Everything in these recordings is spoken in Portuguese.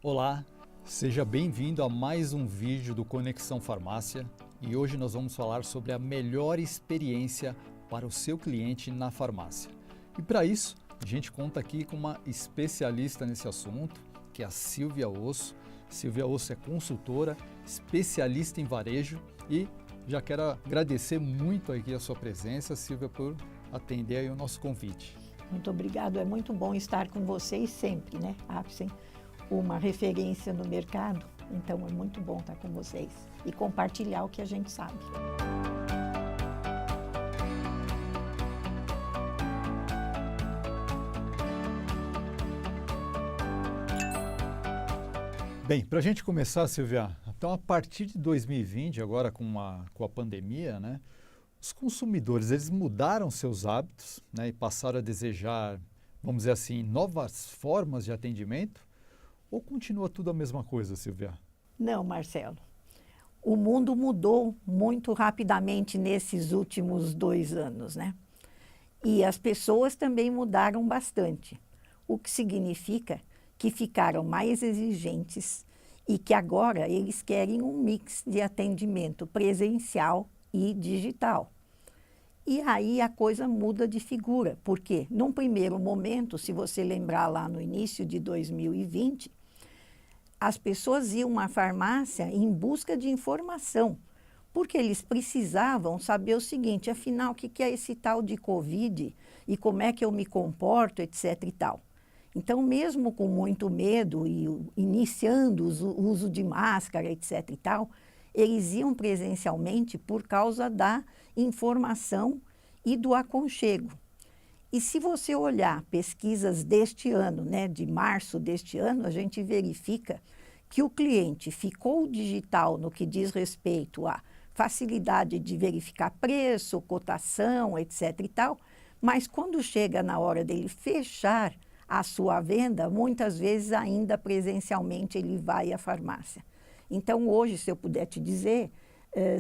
Olá, seja bem-vindo a mais um vídeo do Conexão Farmácia e hoje nós vamos falar sobre a melhor experiência para o seu cliente na farmácia. E para isso, a gente conta aqui com uma especialista nesse assunto, que é a Silvia Osso. Silvia Osso é consultora, especialista em varejo e já quero agradecer muito aqui a sua presença, Silvia, por atender aí o nosso convite. Muito obrigado, é muito bom estar com vocês sempre, né? Apsen, uma referência no mercado, então é muito bom estar com vocês e compartilhar o que a gente sabe. Bem, para a gente começar, Silvia, então a partir de 2020, agora com a pandemia, né, os consumidores eles mudaram seus hábitos, né, e passaram a desejar, vamos dizer assim, novas formas de atendimento? Ou continua tudo a mesma coisa, Silvia? Não, Marcelo. O mundo mudou muito rapidamente nesses últimos 2 anos, né? E as pessoas também mudaram bastante, o que significa que ficaram mais exigentes e que agora eles querem um mix de atendimento presencial e digital. E aí a coisa muda de figura, porque num primeiro momento, se você lembrar lá no início de 2020, as pessoas iam à farmácia em busca de informação, porque eles precisavam saber o seguinte, afinal, o que é esse tal de Covid e como é que eu me comporto, etc. e tal. Então, mesmo com muito medo e iniciando o uso de máscara, etc. e tal, eles iam presencialmente por causa da informação e do aconchego. E se você olhar pesquisas deste ano, né, de março deste ano, a gente verifica que o cliente ficou digital no que diz respeito à facilidade de verificar preço, cotação, etc. e tal, mas quando chega na hora dele fechar a sua venda, muitas vezes ainda presencialmente ele vai à farmácia. Então hoje, se eu puder te dizer,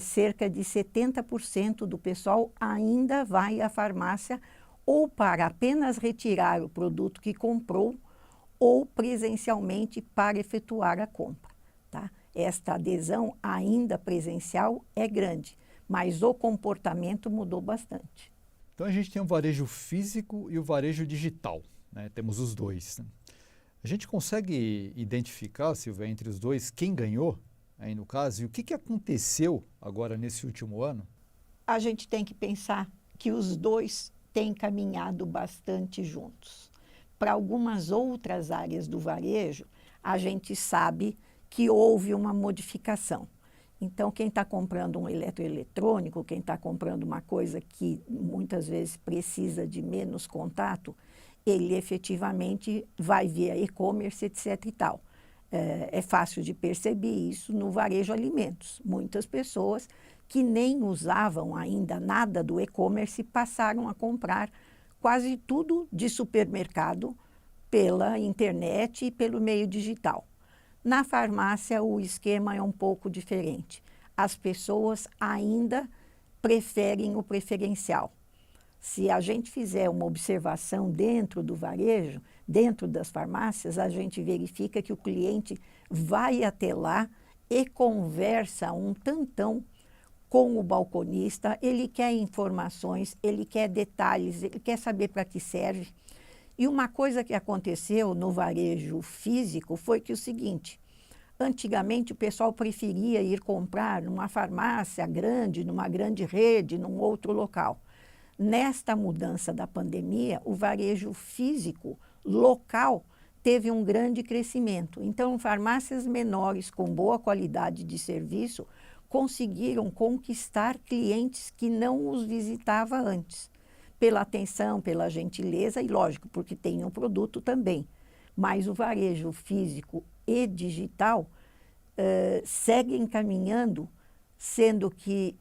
cerca de 70% do pessoal ainda vai à farmácia ou para apenas retirar o produto que comprou ou presencialmente para efetuar a compra, tá? Esta adesão ainda presencial é grande, mas o comportamento mudou bastante. Então a gente tem o varejo físico e o varejo digital, né? Temos os dois, né? A gente consegue identificar, Silvia, entre os dois, quem ganhou, aí no caso, e o que aconteceu agora nesse último ano? A gente tem que pensar que os dois têm caminhado bastante juntos. Para algumas outras áreas do varejo, a gente sabe que houve uma modificação. Então, quem está comprando um eletroeletrônico, quem está comprando uma coisa que muitas vezes precisa de menos contato, ele efetivamente vai via e-commerce, etc. e tal. É fácil de perceber isso no varejo alimentos. Muitas pessoas que nem usavam ainda nada do e-commerce passaram a comprar quase tudo de supermercado pela internet e pelo meio digital. Na farmácia, o esquema é um pouco diferente. As pessoas ainda preferem o preferencial. Se a gente fizer uma observação dentro do varejo, dentro das farmácias, a gente verifica que o cliente vai até lá e conversa um tantão com o balconista, ele quer informações, ele quer detalhes, ele quer saber para que serve. E uma coisa que aconteceu no varejo físico foi que o seguinte, antigamente o pessoal preferia ir comprar numa farmácia grande, numa grande rede, num outro local. Nesta mudança da pandemia, o varejo físico local teve um grande crescimento. Então, farmácias menores com boa qualidade de serviço conseguiram conquistar clientes que não os visitava antes, pela atenção, pela gentileza e, lógico, porque tem um produto também. Mas o varejo físico e digital seguem caminhando, sendo que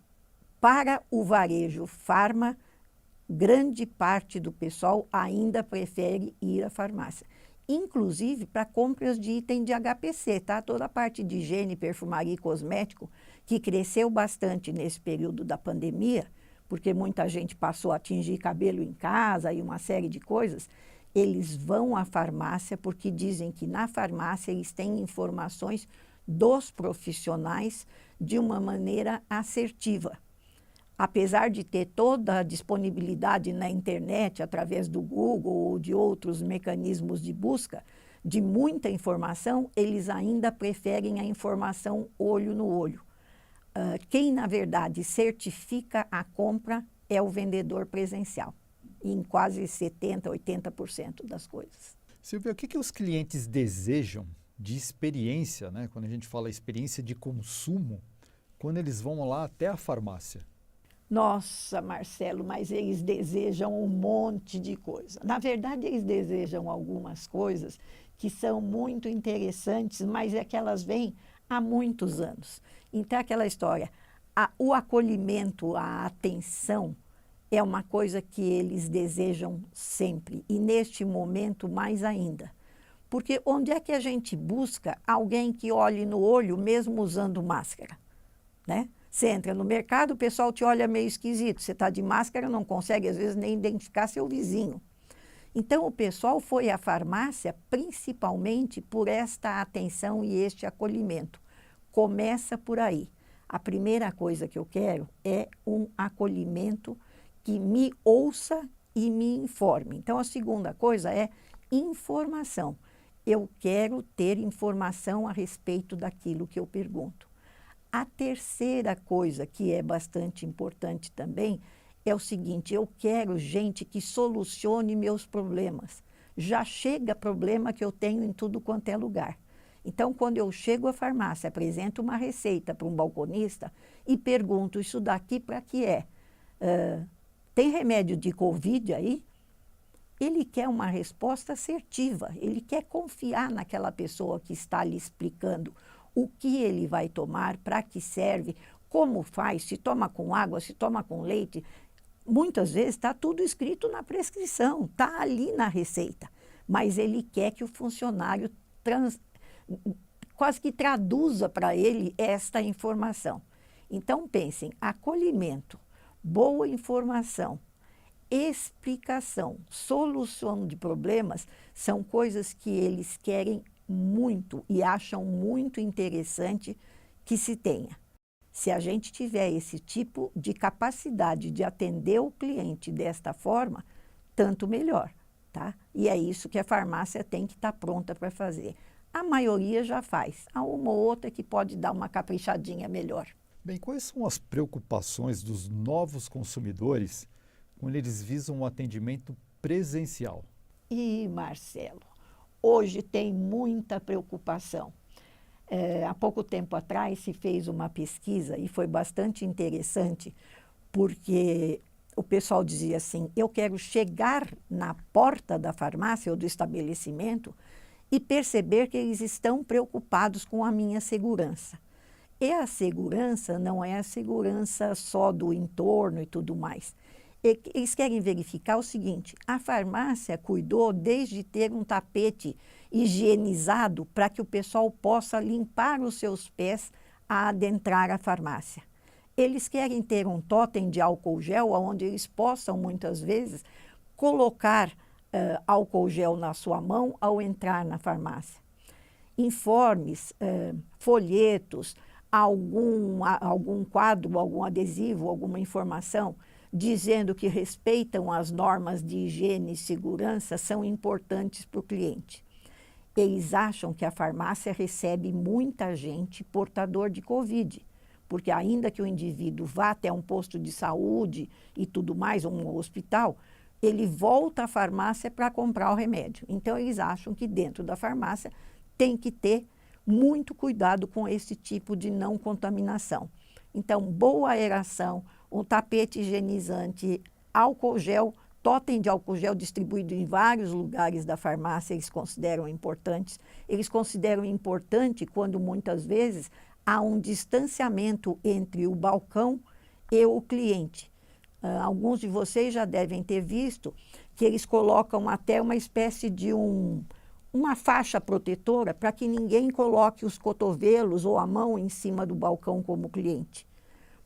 para o varejo farma, grande parte do pessoal ainda prefere ir à farmácia. Inclusive para compras de item de HPC, tá? Toda a parte de higiene, perfumaria e cosmético, que cresceu bastante nesse período da pandemia, porque muita gente passou a tingir cabelo em casa e uma série de coisas, Eles vão à farmácia porque dizem que na farmácia eles têm informações dos profissionais de uma maneira assertiva. Apesar de ter toda a disponibilidade na internet, através do Google ou de outros mecanismos de busca, de muita informação, eles ainda preferem a informação olho no olho. Quem, na verdade, certifica a compra é o vendedor presencial, em quase 70%, 80% das coisas. Silvia, o que os clientes desejam de experiência, né? Quando a gente fala experiência de consumo, quando eles vão lá até a farmácia? Nossa, Marcelo, mas eles desejam um monte de coisa. Na verdade, eles desejam algumas coisas que são muito interessantes, mas é que elas vêm há muitos anos. Então, aquela história, o acolhimento, a atenção, é uma coisa que eles desejam sempre, e neste momento mais ainda. Porque onde é que a gente busca alguém que olhe no olho, mesmo usando máscara, né? Você entra no mercado, o pessoal te olha meio esquisito. Você está de máscara, não consegue, às vezes, nem identificar seu vizinho. Então, o pessoal foi à farmácia principalmente por esta atenção e este acolhimento. Começa por aí. A primeira coisa que eu quero é um acolhimento que me ouça e me informe. Então, a segunda coisa é informação. Eu quero ter informação a respeito daquilo que eu pergunto. A terceira coisa, que é bastante importante também, é o seguinte: eu quero gente que solucione meus problemas. Já chega problema que eu tenho em tudo quanto é lugar. Então, quando eu chego à farmácia, apresento uma receita para um balconista e pergunto: isso daqui para que é? Tem remédio de Covid aí? Ele quer uma resposta assertiva, ele quer confiar naquela pessoa que está lhe explicando o que ele vai tomar, para que serve, como faz, se toma com água, se toma com leite. Muitas vezes está tudo escrito na prescrição, está ali na receita, mas ele quer que o funcionário quase que traduza para ele esta informação. Então, pensem, acolhimento, boa informação, explicação, solução de problemas são coisas que eles querem muito e acham muito interessante que se tenha. Se a gente tiver esse tipo de capacidade de atender o cliente desta forma, tanto melhor, tá? E é isso que a farmácia tem que estar pronta para fazer. A maioria já faz, há uma ou outra que pode dar uma caprichadinha melhor. Bem, quais são as preocupações dos novos consumidores quando eles visam um atendimento presencial? Marcelo, hoje tem muita preocupação. Há pouco tempo atrás se fez uma pesquisa e foi bastante interessante, porque o pessoal dizia assim: eu quero chegar na porta da farmácia ou do estabelecimento e perceber que eles estão preocupados com a minha segurança. E a segurança não é a segurança só do entorno e tudo mais. Eles querem verificar o seguinte: a farmácia cuidou desde ter um tapete higienizado para que o pessoal possa limpar os seus pés a adentrar a farmácia. Eles querem ter um totem de álcool gel, onde eles possam, muitas vezes, colocar álcool gel na sua mão ao entrar na farmácia. Informes, folhetos, algum quadro, algum adesivo, alguma informação dizendo que respeitam as normas de higiene e segurança são importantes para o cliente. Eles acham que a farmácia recebe muita gente portador de Covid, porque ainda que o indivíduo vá até um posto de saúde e tudo mais, um hospital, ele volta à farmácia para comprar o remédio. Então, eles acham que dentro da farmácia tem que ter muito cuidado com esse tipo de não contaminação. Então, boa aeração, um tapete higienizante, álcool gel, totem de álcool gel distribuído em vários lugares da farmácia, eles consideram importantes. Eles consideram importante quando, muitas vezes, há um distanciamento entre o balcão e o cliente. Alguns de vocês já devem ter visto que eles colocam até uma espécie de uma faixa protetora para que ninguém coloque os cotovelos ou a mão em cima do balcão como cliente.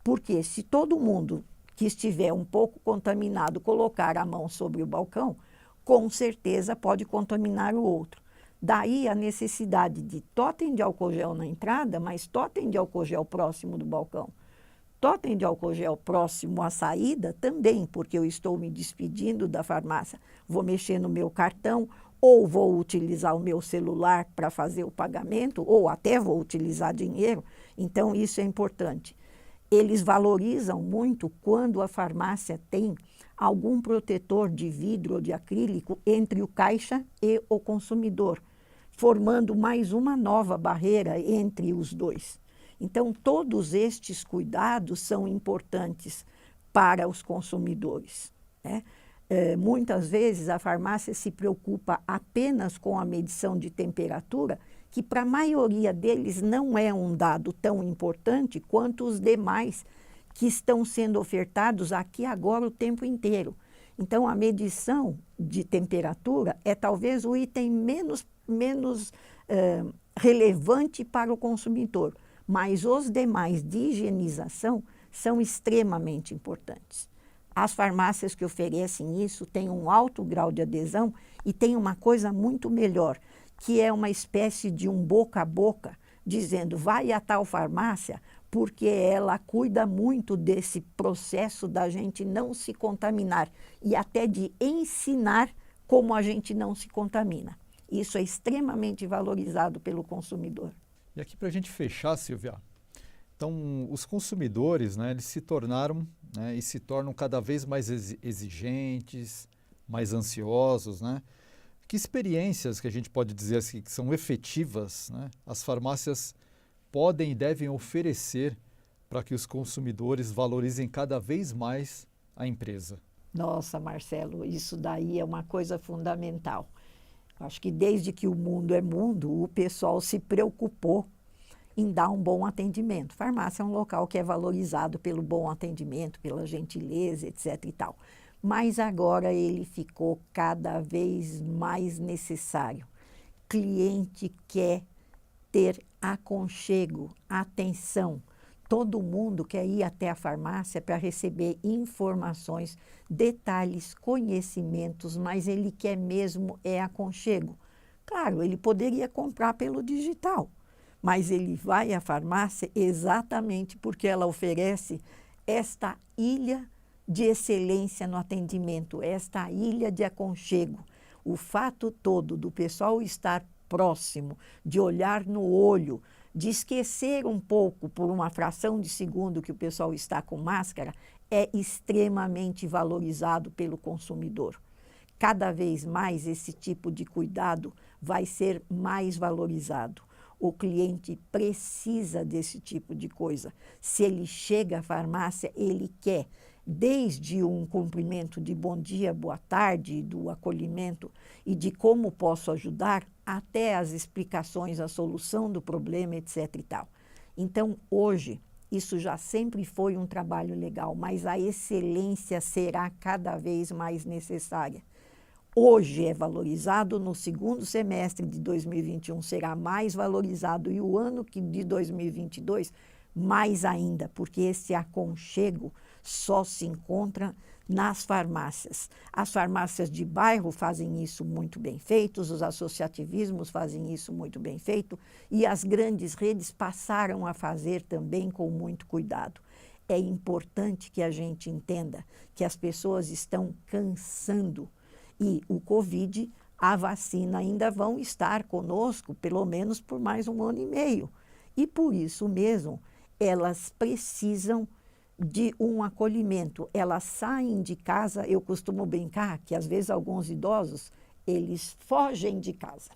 Porque se todo mundo que estiver um pouco contaminado colocar a mão sobre o balcão, com certeza pode contaminar o outro. Daí a necessidade de totem de álcool gel na entrada, mas totem de álcool gel próximo do balcão. Totem de álcool gel próximo à saída também, porque eu estou me despedindo da farmácia, vou mexer no meu cartão, ou vou utilizar o meu celular para fazer o pagamento, ou até vou utilizar dinheiro. Então, isso é importante. Eles valorizam muito quando a farmácia tem algum protetor de vidro ou de acrílico entre o caixa e o consumidor, formando mais uma nova barreira entre os dois. Então, todos estes cuidados são importantes para os consumidores, né? Muitas vezes a farmácia se preocupa apenas com a medição de temperatura, que para a maioria deles não é um dado tão importante quanto os demais que estão sendo ofertados aqui agora o tempo inteiro. Então, a medição de temperatura é talvez o item menos relevante para o consumidor, mas os demais de higienização são extremamente importantes. As farmácias que oferecem isso têm um alto grau de adesão e tem uma coisa muito melhor, que é uma espécie de um boca a boca, dizendo, vai a tal farmácia, porque ela cuida muito desse processo da gente não se contaminar e até de ensinar como a gente não se contamina. Isso é extremamente valorizado pelo consumidor. E aqui para a gente fechar, Silvia, então os consumidores, né, eles se tornaram, né, e se tornam cada vez mais exigentes, mais ansiosos, né? Que experiências que a gente pode dizer assim, que são efetivas, né, as farmácias podem e devem oferecer para que os consumidores valorizem cada vez mais a empresa? Nossa, Marcelo, isso daí é uma coisa fundamental. Acho que desde que o mundo é mundo, o pessoal se preocupou em dar um bom atendimento. Farmácia é um local que é valorizado pelo bom atendimento, pela gentileza, etc. e tal. Mas agora ele ficou cada vez mais necessário. Cliente quer ter aconchego, atenção. Todo mundo quer ir até a farmácia para receber informações, detalhes, conhecimentos, mas ele quer mesmo é aconchego. Claro, ele poderia comprar pelo digital, mas ele vai à farmácia exatamente porque ela oferece esta ilha de excelência no atendimento, esta ilha de aconchego. O fato todo do pessoal estar próximo, de olhar no olho, de esquecer um pouco por uma fração de segundo que o pessoal está com máscara, é extremamente valorizado pelo consumidor. Cada vez mais esse tipo de cuidado vai ser mais valorizado. O cliente precisa desse tipo de coisa. Se ele chega à farmácia, ele quer, desde um cumprimento de bom dia, boa tarde, do acolhimento e de como posso ajudar, até as explicações, a solução do problema, etc. e tal. Então, hoje, isso já sempre foi um trabalho legal, mas a excelência será cada vez mais necessária. Hoje é valorizado, no segundo semestre de 2021 será mais valorizado e o ano de 2022 mais ainda, porque esse aconchego só se encontra nas farmácias. As farmácias de bairro fazem isso muito bem feito, os associativismos fazem isso muito bem feito e as grandes redes passaram a fazer também com muito cuidado. É importante que a gente entenda que as pessoas estão cansando e o Covid, a vacina ainda vão estar conosco pelo menos por mais 1 ano e meio. E por isso mesmo, elas precisam de um acolhimento. Elas saem de casa, eu costumo brincar que às vezes alguns idosos, eles fogem de casa.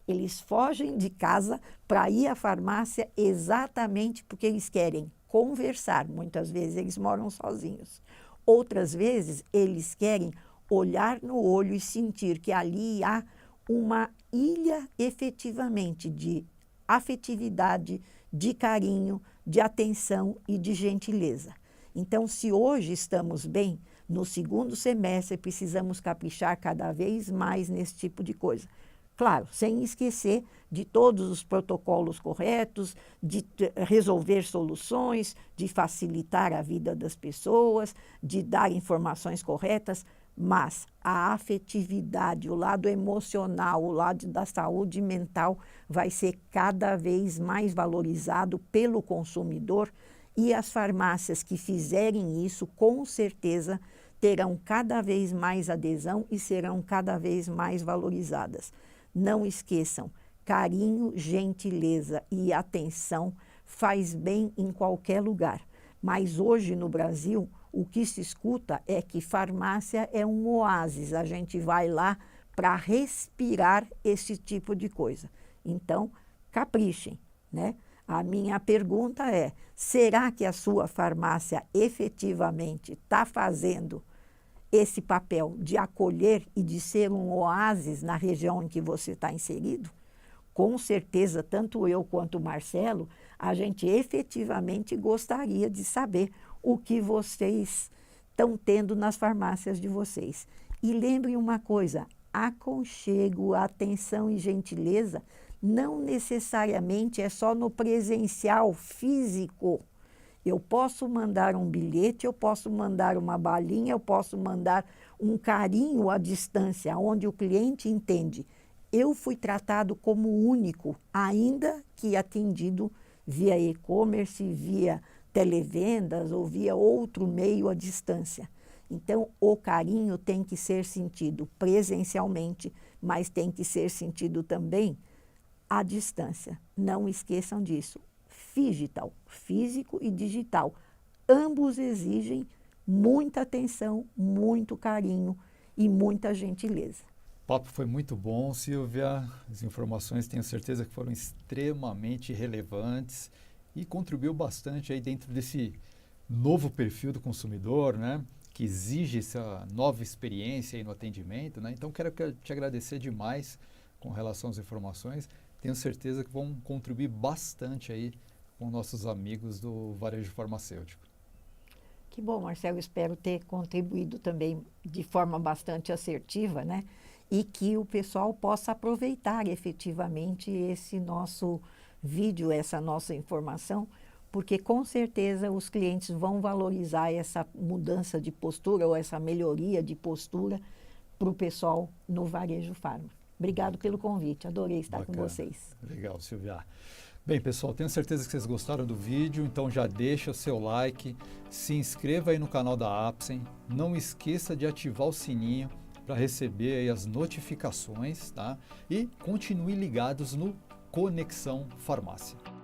Eles fogem de casa para ir à farmácia exatamente porque eles querem conversar. Muitas vezes eles moram sozinhos. Outras vezes eles querem olhar no olho e sentir que ali há uma ilha efetivamente de afetividade, de carinho, de atenção e de gentileza. Então, se hoje estamos bem, no segundo semestre precisamos caprichar cada vez mais nesse tipo de coisa. Claro, sem esquecer de todos os protocolos corretos, de resolver soluções, de facilitar a vida das pessoas, de dar informações corretas, mas a afetividade, o lado emocional, o lado da saúde mental vai ser cada vez mais valorizado pelo consumidor, e as farmácias que fizerem isso, com certeza, terão cada vez mais adesão e serão cada vez mais valorizadas. Não esqueçam, carinho, gentileza e atenção faz bem em qualquer lugar. Mas hoje no Brasil, o que se escuta é que farmácia é um oásis, a gente vai lá para respirar esse tipo de coisa. Então, caprichem, né? A minha pergunta é, será que a sua farmácia efetivamente está fazendo esse papel de acolher e de ser um oásis na região em que você está inserido? Com certeza, tanto eu quanto o Marcelo, a gente efetivamente gostaria de saber o que vocês estão tendo nas farmácias de vocês. E lembrem uma coisa, aconchego, atenção e gentileza não necessariamente é só no presencial físico. Eu posso mandar um bilhete, eu posso mandar uma balinha, eu posso mandar um carinho à distância, onde o cliente entende. Eu fui tratado como único, ainda que atendido via e-commerce, via televendas ou via outro meio à distância. Então, o carinho tem que ser sentido presencialmente, mas tem que ser sentido também à distância. Não esqueçam disso. Digital, físico e digital, ambos exigem muita atenção, muito carinho e muita gentileza. O papo foi muito bom, Silvia. As informações tenho certeza que foram extremamente relevantes e contribuiu bastante aí dentro desse novo perfil do consumidor, né? Que exige essa nova experiência aí no atendimento, né? Então, quero te agradecer demais com relação às informações. Tenho certeza que vão contribuir bastante aí com nossos amigos do varejo farmacêutico. Que bom, Marcelo, espero ter contribuído também de forma bastante assertiva, né? E que o pessoal possa aproveitar efetivamente esse nosso vídeo, essa nossa informação, porque com certeza os clientes vão valorizar essa mudança de postura ou essa melhoria de postura para o pessoal no varejo farma. Obrigado pelo convite, adorei estar com vocês. Legal, Silvia. Bem, pessoal, tenho certeza que vocês gostaram do vídeo, então já deixa o seu like, se inscreva aí no canal da Apsen, não esqueça de ativar o sininho para receber aí as notificações, tá? E continue ligados no Conexão Farmácia.